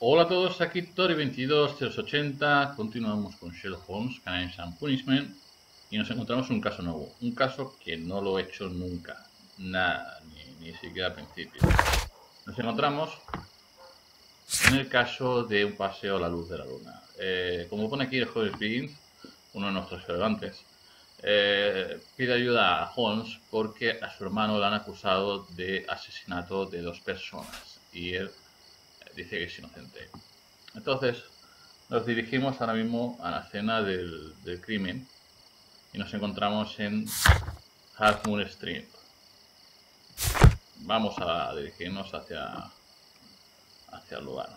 Hola a todos, aquí Tori22080, continuamos con Sherlock Holmes, Crimes and Punishment, y nos encontramos un caso nuevo, un caso que no lo he hecho nunca, nada, ni siquiera al principio. Nos encontramos en el caso de un paseo a la luz de la luna. Como pone aquí el joven Wiggins, uno de nuestros relevantes, pide ayuda a Holmes porque a su hermano le han acusado de asesinato de 2 personas, y él dice que es inocente. Entonces, nos dirigimos ahora mismo a la escena del crimen y nos encontramos en Half Moon Street. Vamos a dirigirnos hacia el lugar.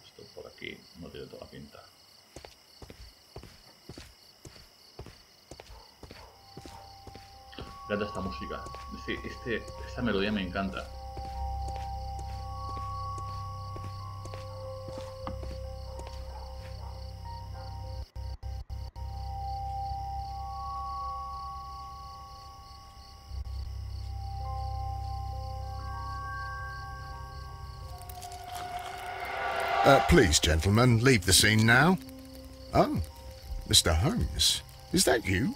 Esto por aquí no tiene toda la pinta. Me encanta esta música. Es decir, esta melodía me encanta. Please, gentlemen, leave the scene now. Oh, Mr. Holmes, is that you?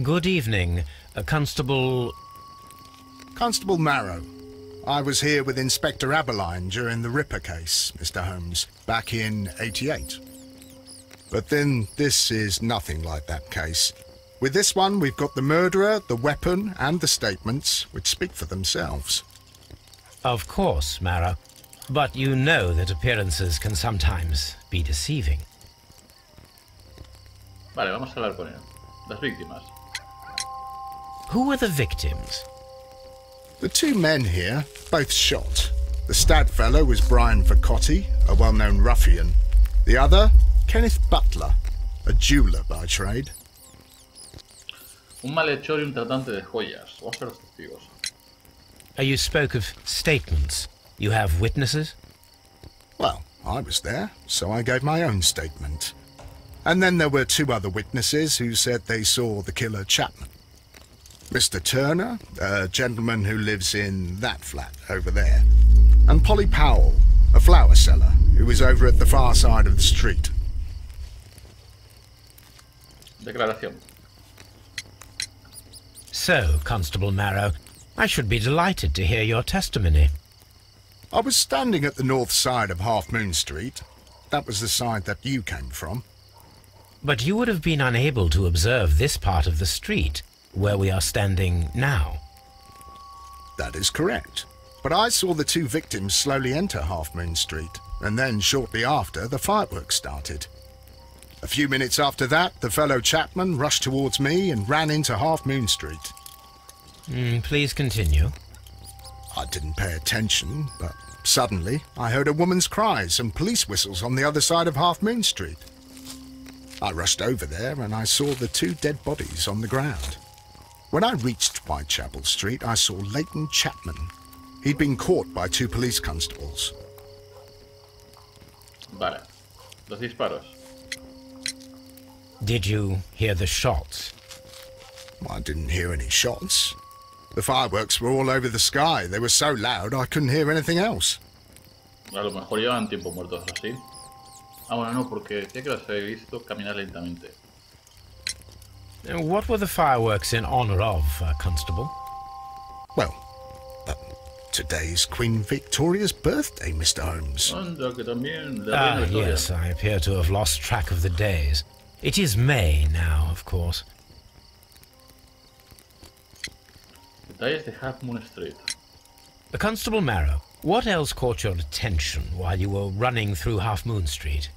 Good evening, Constable... Constable Marrow. I was here with Inspector Aberline during the Ripper case, Mr. Holmes, back in '88. But then this is nothing like that case. With this one, we've got the murderer, the weapon, and the statements, which speak for themselves. Of course, Marrow. But you know that appearances can sometimes be deceiving. Vale, vamos a hablar con él. Las víctimas. Who were the victims? The 2 men here, both shot. The stabbed fellow was Brian Vercotti, a well-known ruffian. The other, Kenneth Butler, a jeweller by trade. Un malhechor y un tratante de joyas. Vamos a ver los testigos. You spoke of statements. You have witnesses? Well, I was there, so I gave my own statement. And then there were 2 other witnesses who said they saw the killer Chapman. Mr. Turner, a gentleman who lives in that flat over there. And Polly Powell, a flower seller, who was over at the far side of the street. Declaración. So, Constable Marrow, I should be delighted to hear your testimony. I was standing at the north side of Half Moon Street. That was the side that you came from. But you would have been unable to observe this part of the street, where we are standing now. That is correct. But I saw the 2 victims slowly enter Half Moon Street, and then shortly after, the fireworks started. A few minutes after that, the fellow Chapman rushed towards me and ran into Half Moon Street. Please continue. I didn't pay attention, but suddenly I heard a woman's cries and police whistles on the other side of Half Moon Street. I rushed over there and I saw the 2 dead bodies on the ground. When I reached Whitechapel Street, I saw Leighton Chapman. He'd been caught by 2 police constables. Vale. Los disparos. Did you hear the shots? I didn't hear any shots. The fireworks were all over the sky. They were so loud I couldn't hear anything else. A lo mejor llevan tiempo muertos así. Ah, bueno, no, porque decía que los había visto caminar lentamente. What were the fireworks in honor of, Constable? Well, today's Queen Victoria's birthday, Mr. Holmes. Anda, que también la reina Victoria. Yes, I appear to have lost track of the days. It is May now, of course. Detalles de Half Moon Street. Constable Marrow, what else caught your attention while you were running through Half Moon Street?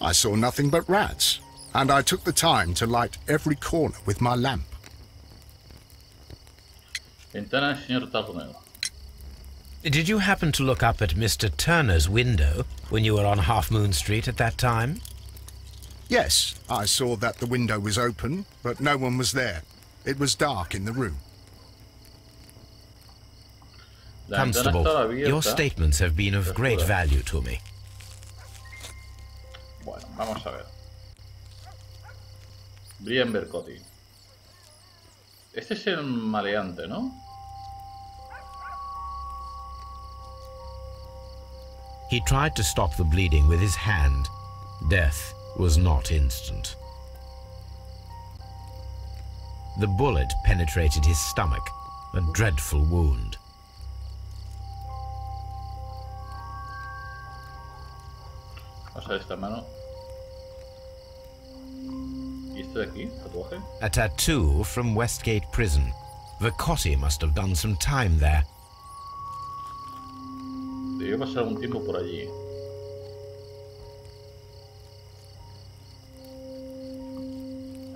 I saw nothing but rats, and I took the time to light every corner with my lamp. Ventana del señor Turner. Did you happen to look up at Mr. Turner's window when you were on Half Moon Street at that time? Yes, I saw that the window was open, but no one was there. It was dark in the room. Constable, your statements have been of great value to me. Bueno, vamos a ver. Brian Vercotti. Este es el maleante, ¿no? He tried to stop the bleeding with his hand. Death was not instant. The bullet penetrated his stomach, a dreadful wound. Vamos a ver esta mano. ¿Y esto de aquí? ¿Tatuaje? A tattoo from Westgate Prison. Vercotti must have done some time there. Debió pasar algún tiempo por allí.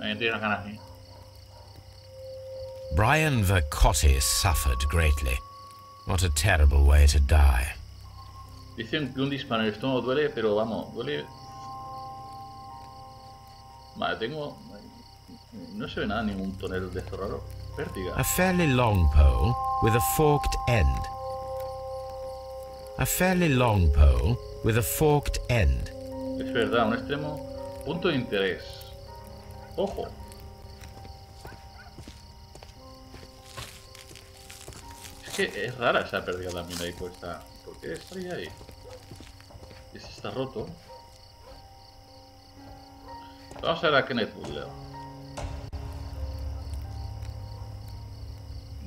Alguien tiene las ganas aquí. Brian Vercotti suffered greatly. What a terrible way to die. Dicen que un disparo en el estómago duele, pero vamos, duele... Vale, tengo... No se ve nada, ningún tonel de esto raro. Pértiga. A fairly long pole with a forked end. A fairly long pole with a forked end. Es verdad, un extremo. Punto de interés. Ojo. Es que es rara esa pérdida también ahí puesta. ¿Por qué estaría ahí? Este está roto. Vamos a ver a Kenneth Butler.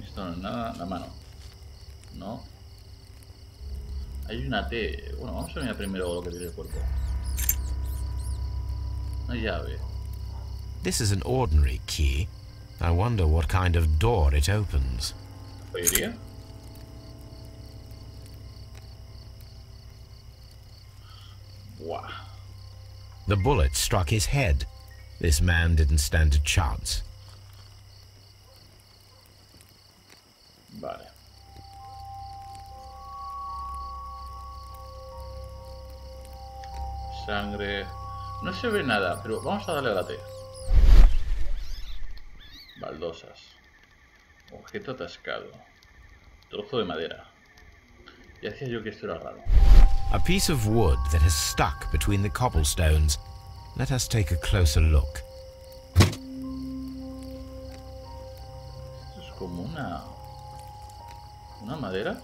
Esto no es nada. La mano. No. Hay una T. Bueno, vamos a mirar primero lo que tiene el cuerpo. Una llave. This is an ordinary key. I wonder what kind of door it opens. ¿Pedirá? Wow. The bullet struck his head. This man didn't stand a chance. Vale. Sangre. No se ve nada, pero vamos a darle a la T. Baldosas. Objeto atascado. Trozo de madera. Ya decía yo que esto era raro. A piece of wood that has stuck between the cobblestones. Let us take a closer look. Esto es como una madera.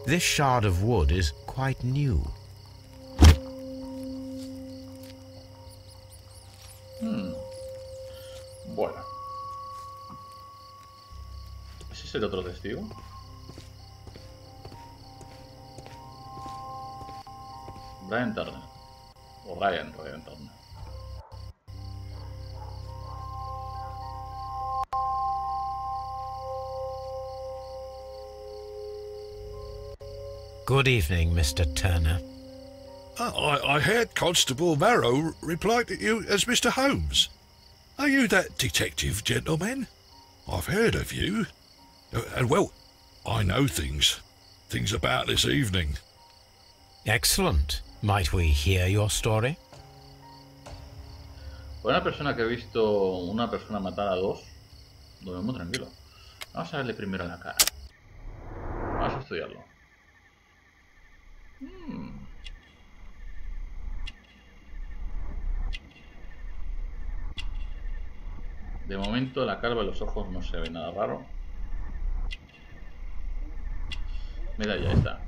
This shard of wood is quite new. Bueno. ¿Ese es el otro testigo? Brian Turner. O Ryan Turner. Good evening, Mr. Turner. I heard Constable Marrow reply to you as Mr. Holmes. Are you that detective gentleman? I've heard of you. And well, I know things about this evening. Excellent. Might we hear your story? Una persona que ha visto una persona matar a dos, lo veo muy tranquilo. Vamos a verle primero en la cara. Vamos a estudiarlo. De momento la calva y los ojos no se ve nada raro. Mira, ya está.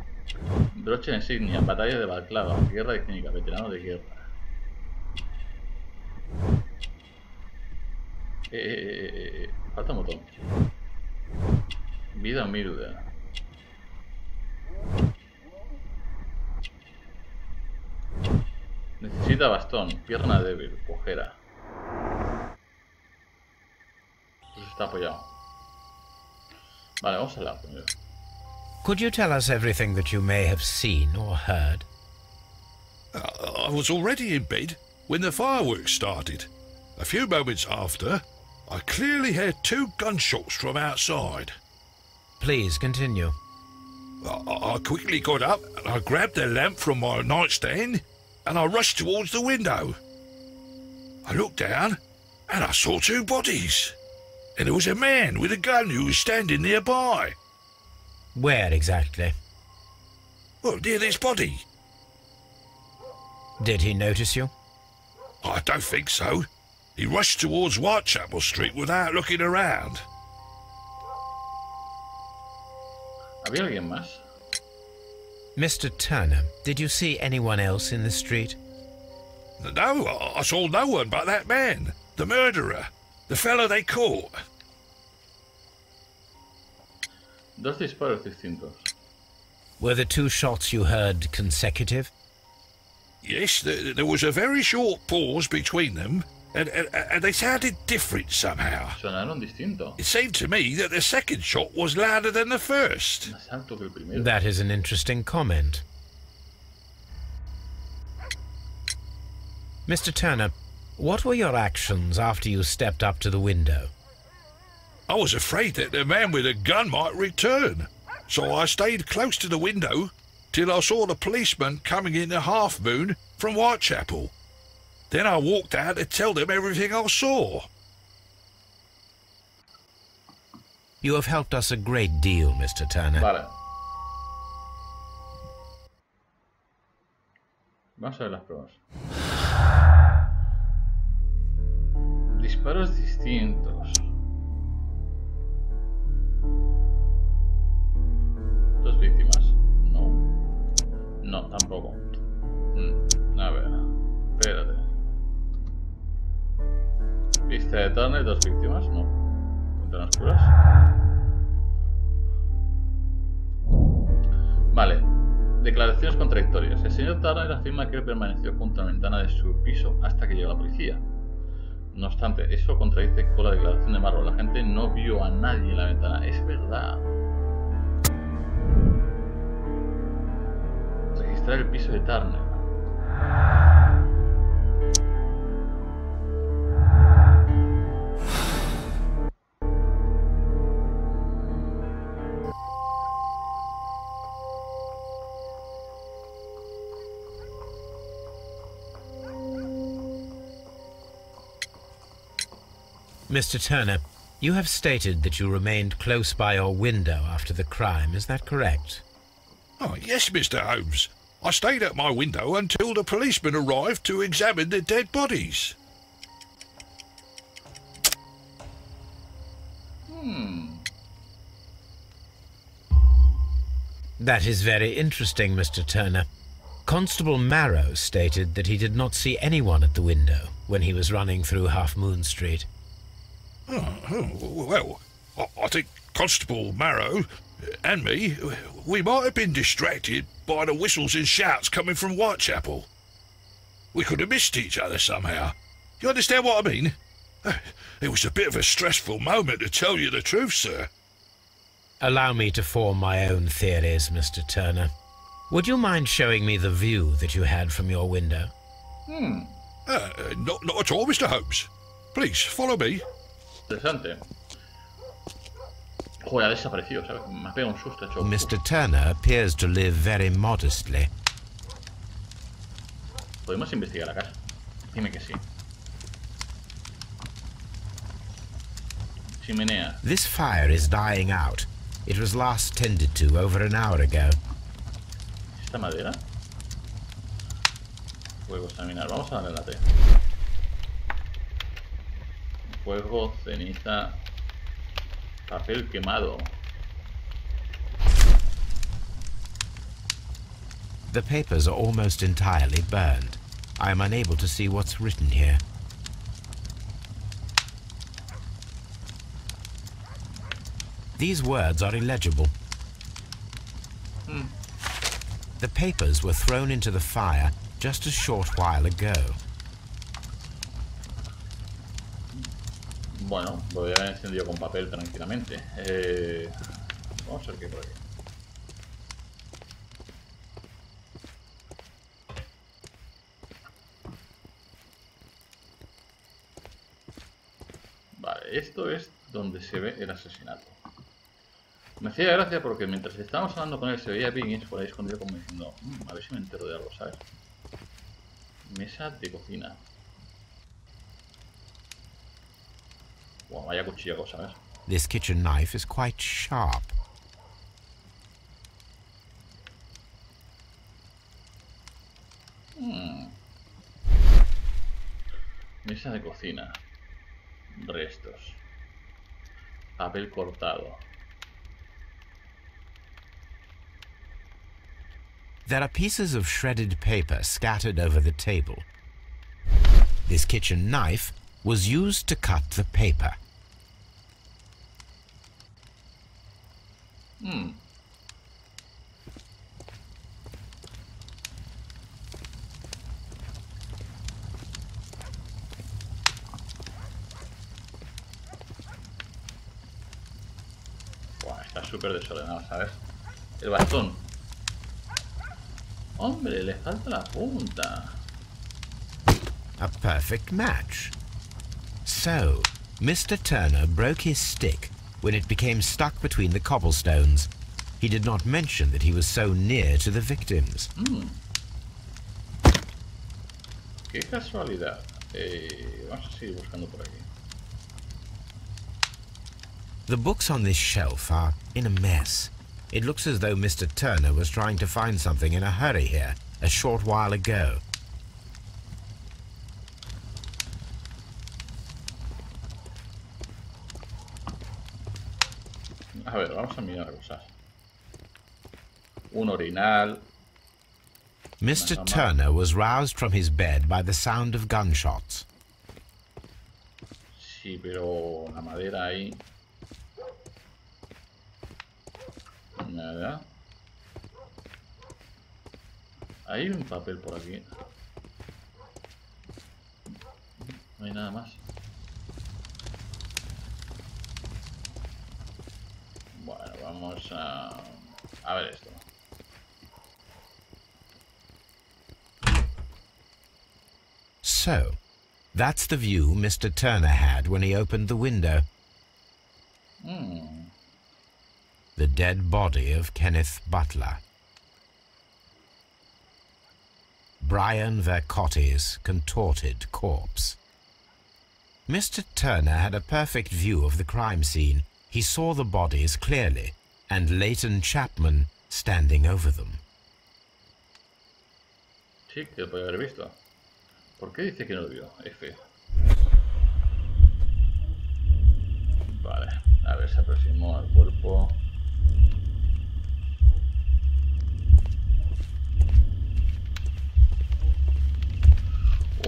Broche insignia, batalla de Balclava, guerra de clínica, veterano de guerra. Falta un botón. Vida humilde. Necesita bastón, pierna débil, cojera. Pues está apoyado. Vale, vamos a hablar primero. Could you tell us everything that you may have seen or heard? I was already in bed when the fireworks started. A few moments after, I clearly heard 2 gunshots from outside. Please continue. I quickly got up and I grabbed the lamp from my nightstand and I rushed towards the window. I looked down and I saw 2 bodies. And there was a man with a gun who was standing nearby. Where exactly? Well, near this body. Did he notice you? I don't think so. He rushed towards Whitechapel Street without looking around. ¿Había alguien más? Mr. Turner, did you see anyone else in the street? No, I saw no one but that man, the murderer, the fellow they caught. Dos disparos distintos. Were the two shots you heard consecutive? Yes, there was a very short pause between them, and they sounded different somehow. Sonaron distinto. It seemed to me that the second shot was louder than the first. Más alto que el primero. That is an interesting comment. Mr. Turner, what were your actions after you stepped up to the window? I was afraid that the man with a gun might return, so I stayed close to the window till I saw the policeman coming in the Half Moon from Whitechapel. Then I walked out to tell them everything I saw. You have helped us a great deal, Mr. Turner. Vale. Vamos a ver las pruebas. Disparos distintos. Dos víctimas. No. No, tampoco. A ver. Espérate. Pista de Turner, dos víctimas. No. Ventanas oscuras. Vale. Declaraciones contradictorias. El señor Turner afirma que él permaneció junto a la ventana de su piso hasta que llegó la policía. No obstante, eso contradice con la declaración de Marrow. La gente no vio a nadie en la ventana. Es verdad. Registrar el piso de Turner. Mr. Turner, you have stated that you remained close by your window after the crime. Is that correct? Oh, yes, Mr. Holmes. I stayed at my window until the policeman arrived to examine the dead bodies. That is very interesting, Mr. Turner. Constable Marrow stated that he did not see anyone at the window when he was running through Half Moon Street. Well, I think Constable Marrow and me, we might have been distracted by the whistles and shouts coming from Whitechapel. We could have missed each other somehow. You understand what I mean? It was a bit of a stressful moment, to tell you the truth, sir. Allow me to form my own theories, Mr. Turner. Would you mind showing me the view that you had from your window? Not at all, Mr. Holmes. Please, follow me. Interesante. Joder, ha desaparecido, ¿sabes? Me ha pegado un susto, hecho. Mr. Turner appears to live very modestly. Podemos investigar la casa. Dime que sí. Chimenea. This fire is dying out. It was last tended to over an hour ago. ¿Esta madera? Fuego, examinar. Vamos a darle la T. Fuego, ceniza, papel quemado. The papers are almost entirely burned. I am unable to see what's written here. These words are illegible. The papers were thrown into the fire just a short while ago. Bueno, podría haber encendido con papel tranquilamente. Vamos a ver qué hay por aquí. Vale, esto es donde se ve el asesinato. Me hacía gracia porque mientras estábamos hablando con él se veía Wiggins por ahí escondido como diciendo a ver si me entero de algo, ¿sabes? Mesa de cocina. Wow, vaya cuchilla, ¿sabes? This kitchen knife is quite sharp. Mesa de cocina. Restos. Papel cortado. There are pieces of shredded paper scattered over the table. This kitchen knife was used to cut the paper. Buah, está súper desordenado, ¿sabes? El bastón. Hombre, le falta la punta. A perfect match. So, Mr. Turner broke his stick when it became stuck between the cobblestones. He did not mention that he was so near to the victims. Qué casualidad. Vamos a seguir buscando por aquí. The books on this shelf are in a mess. It looks as though Mr. Turner was trying to find something in a hurry here a short while ago. A ver, vamos a mirar cosas. Un orinal. Mr. Turner was roused from his bed by the sound of gunshots. Sí, pero la madera ahí. Nada. Hay un papel por aquí. No hay nada más. Bueno, vamos a ver esto. So, that's the view Mr. Turner had when he opened the window. The dead body of Kenneth Butler. Brian Vercotti's contorted corpse. Mr. Turner had a perfect view of the crime scene. He saw the bodies clearly, and Leighton Chapman standing over them. Sí, que lo podía haber visto. ¿Por qué dice que no lo vio? F. Vale, a ver, se aproximó al cuerpo.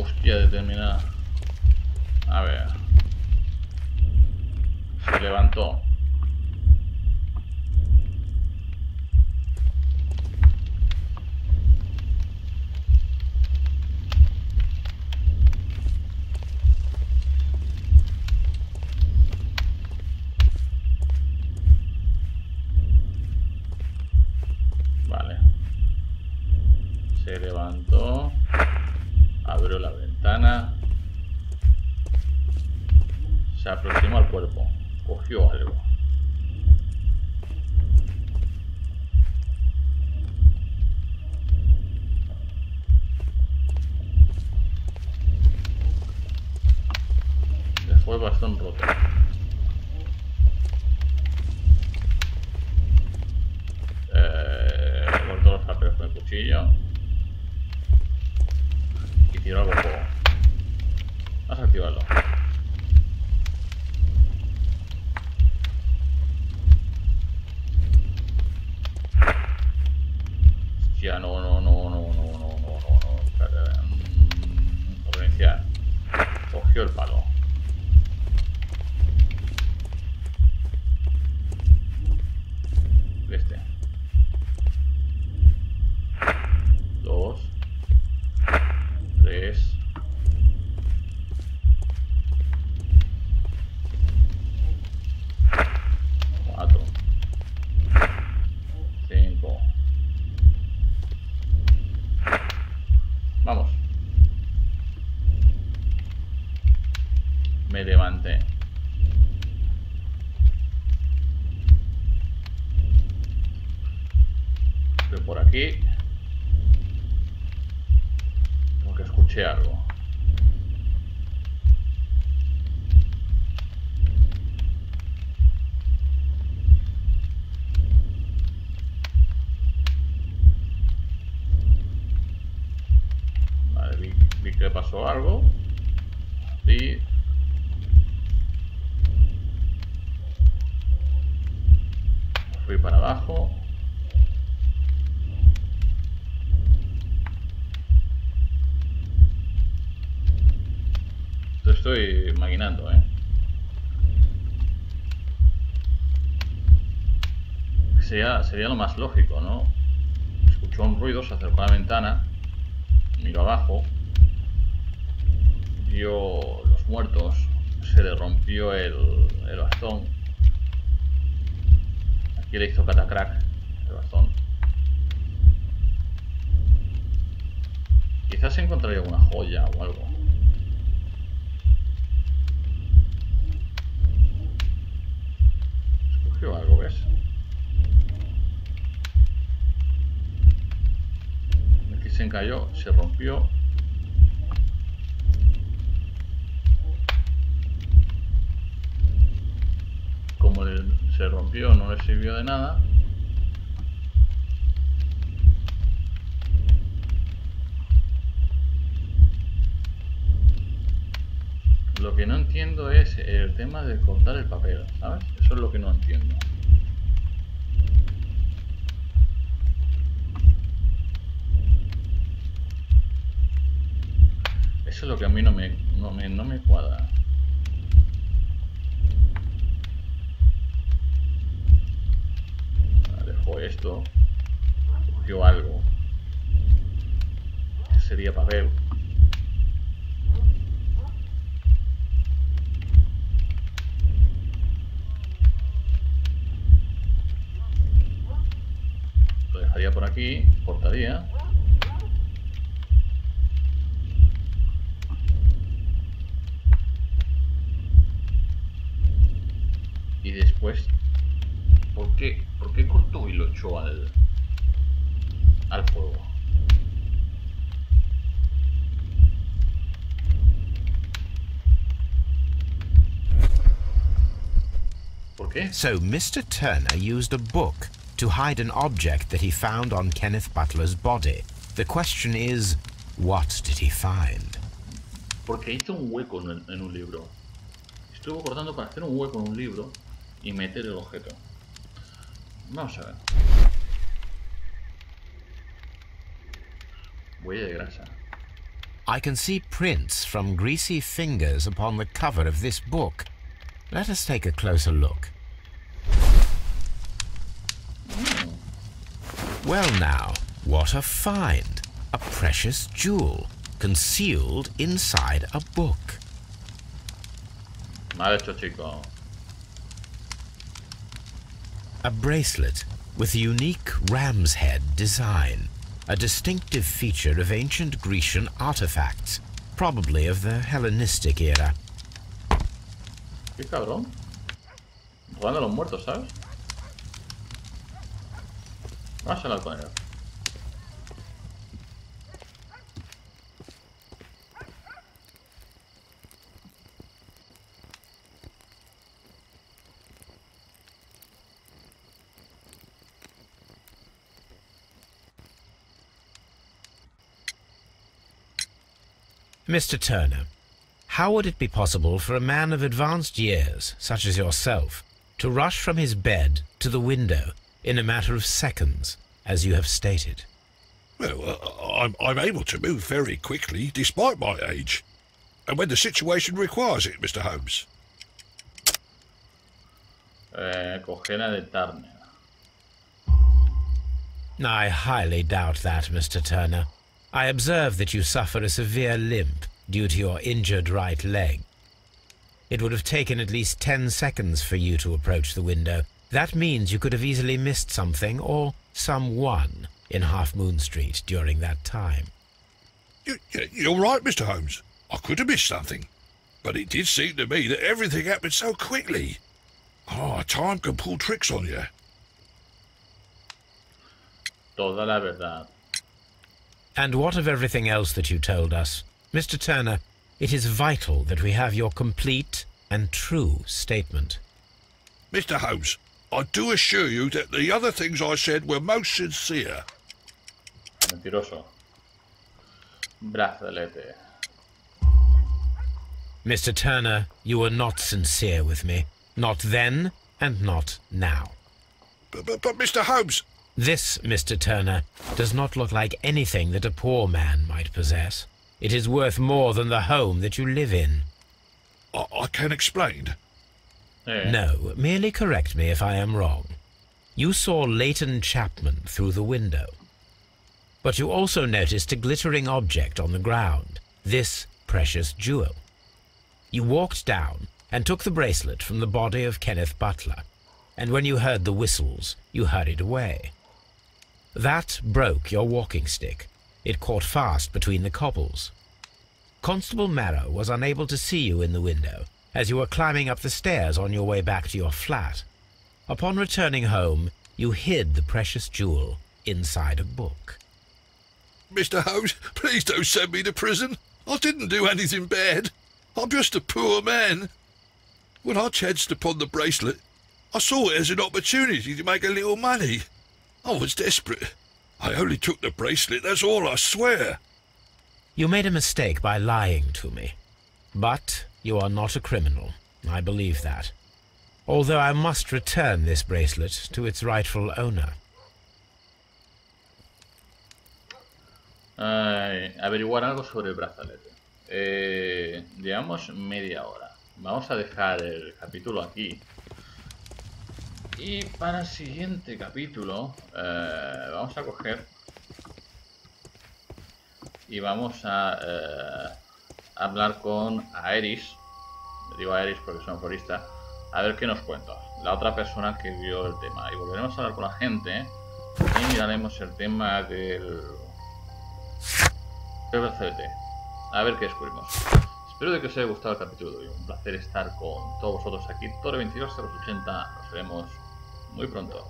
Hostia, determinada. A ver. Se levantó. Vale. Se levantó. Abrió la ventana. Se aproximó al cuerpo. Cogió algo. Dejó el bastón roto. Cortó los papeles con el cuchillo. Y tiró algo fuego. Vamos a activarlo. Hostia, no. Potencial. Cogió el palo. Este. 2, 3. 4, 5. Vamos. Me levanté. Estoy por aquí. Porque escuché algo. Vale, vi que pasó algo. Y fui para abajo. estoy maquinando, ¿eh? Sería lo más lógico, ¿no? Escuchó un ruido, se acercó a la ventana, miró abajo, vio los muertos, se le rompió el bastón. Aquí le hizo catacrack el bastón. Quizás encontraría alguna joya o algo. Escogió algo, ¿ves? Aquí se encalló, se rompió. Como se rompió, no le sirvió de nada. Lo que no entiendo es el tema de cortar el papel, ¿sabes? Eso es lo que no entiendo. Eso es lo que a mí no me cuadra. Dejó esto, cogió algo. Sería papel. Lo dejaría por aquí, cortaría. Y después, ¿por qué cortó y lo echó al fuego? ¿Por qué? So Mr. Turner used a book to hide an object that he found on Kenneth Butler's body. The question is, what did he find? Porque hizo un hueco en un libro. Estuvo cortando para hacer un hueco en un libro y meter el objeto. Vamos a ver. Huella de grasa. I can see prints from greasy fingers upon the cover of this book. Let us take a closer look. Well now, what a find! A precious jewel, concealed inside a book. Mal hecho, chico. A bracelet with a unique ram's head design, a distinctive feature of ancient Grecian artifacts, probably of the Hellenistic era. Qué cabrón. Jugando a los muertos, ¿sabes? Vamos a hablar con él. Mr. Turner, how would it be possible for a man of advanced years, such as yourself, to rush from his bed to the window in a matter of seconds, as you have stated? Well, I'm able to move very quickly, despite my age. And when the situation requires it, Mr. Holmes. Cojera de Turner. I highly doubt that, Mr. Turner. I observe that you suffer a severe limp due to your injured right leg. It would have taken at least 10 seconds for you to approach the window. That means you could have easily missed something or someone in Half Moon Street during that time. You're right, Mr. Holmes. I could have missed something. But it did seem to me that everything happened so quickly. Oh, time can pull tricks on you. Toda la verdad. And what of everything else that you told us? Mr. Turner, it is vital that we have your complete and true statement. Mr. Holmes, I do assure you that the other things I said were most sincere. Mentiroso. Brazalete. Mr. Turner, you were not sincere with me. Not then and not now. But Mr. Holmes... This, Mr. Turner, does not look like anything that a poor man might possess. It is worth more than the home that you live in. I can explain. No, merely correct me if I am wrong. You saw Leighton Chapman through the window. But you also noticed a glittering object on the ground, this precious jewel. You walked down and took the bracelet from the body of Kenneth Butler, and when you heard the whistles, you hurried away. That broke your walking stick. It caught fast between the cobbles. Constable Marrow was unable to see you in the window as you were climbing up the stairs on your way back to your flat. Upon returning home, you hid the precious jewel inside a book. Mr. Holmes, please don't send me to prison. I didn't do anything bad. I'm just a poor man. When I chanced upon the bracelet, I saw it as an opportunity to make a little money. I was desperate. I only took the bracelet, that's all, I swear. You made a mistake by lying to me. But you are not a criminal. I believe that. Although I must return this bracelet to its rightful owner. Averiguar algo sobre el brazalete. Llevamos media hora. Vamos a dejar el capítulo aquí. Y para el siguiente capítulo vamos a coger y vamos a hablar con Aeris. Le digo Aeris porque es una florista. A ver qué nos cuenta la otra persona que vio el tema. Y volveremos a hablar con la gente y miraremos el tema del brazalete. A ver qué descubrimos. Espero de que os haya gustado el capítulo de hoy. Un placer estar con todos vosotros aquí. Torre 22 080. Nos veremos muy pronto.